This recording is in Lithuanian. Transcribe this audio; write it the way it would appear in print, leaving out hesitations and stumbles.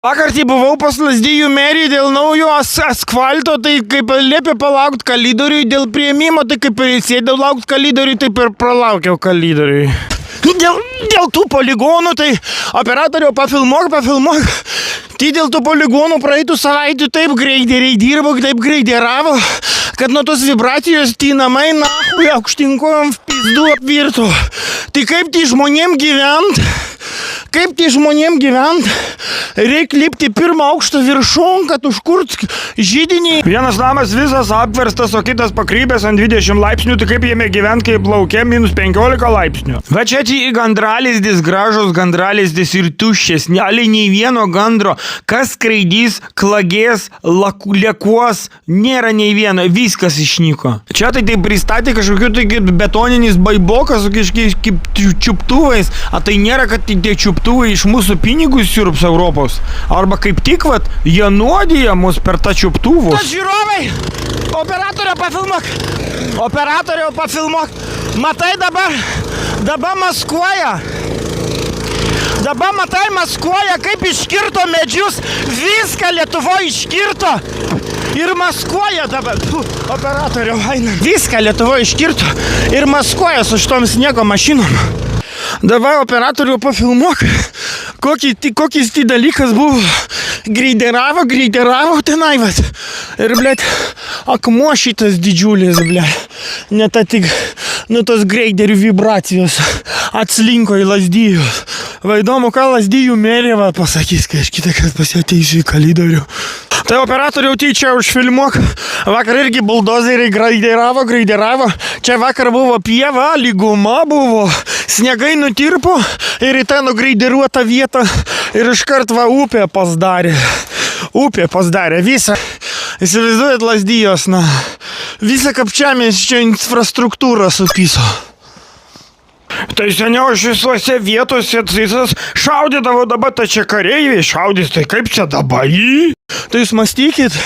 Vakar tai buvau pas Lazdijų merį dėl naujo asfalto, tai kaip liepė palaukti kalidoriui, dėl priėmimo, tai kaip ir sėdėjau laukti kalidoriui, taip ir pralaukiau kalidoriui. Dėl tų poligonų, tai operatoriau pafilmuok, tai dėl tų poligonų praeitų savaitų taip greideriai dirbo, taip greideravo, kad nuo tos vibracijos tai namai nahui aukštinkojom v pizdu apvirto. Tai kaip tai žmonėm gyvent? Reikia lipti pirmą aukštą viršun, kad užkurt židinį. Vienas namas visas apverstas, o kitas pakrypęs ant 20 laipsnių, tai kaip jame gyventi, kaip lauke minus 15 laipsnių. Va čia gandralizdis, gražus gandralizdis ir tuščias, neali nei vieno gandro, kas skraidys, klagės, lekuos, nėra nei vieno, viskas išnyko. Čia tai pristatė kažkokiu tai betoninis baibokas su kažkokiais čiuptuvais, o tai nėra, kad tie čiuptuvai iš mūsų pinigus siurps Europos. Arba kaip tik, jie nuodija mus per tą čiuptuvus. Tas žiūrovai, operatoriau pafilmuok. Matai dabar maskuoja. Kaip iškirto medžius, viską Lietuvoje iškirto. Ir maskuoja dabar. Operatoriau, einam. Viską Lietuvoje iškirto ir maskuoja su šitom sniego mašinom. Dabar operatorių pafilmuok, kokis tai dalykas buvo. Greideravo tenai, Ir, akmuo šitas didžiulis, Net tik, tos greiderių vibracijos atslinko į Lazdijus. Įdomu, ką Lazdijų merė pasakys, kai aš kitą kas pasieteisiu į kalidorių. Tai operatoriau, tai čia užfilmuok. Vakar irgi buldozeriai greideravo. Čia vakar buvo pieva, lyguma buvo. Sniegai nutirpo ir į tą nugreideruotą vietą ir iškart upė pasdarė. Visą. Įsivaizduojat Lazdijos, visą kapčiamiesčio infrastruktūrą supiso. Tai seniau šisuose vietose šaudydavo, dabar tai čia kareiviai šaudys, tai kaip čia dabar jį? Tai jūs mąstykit.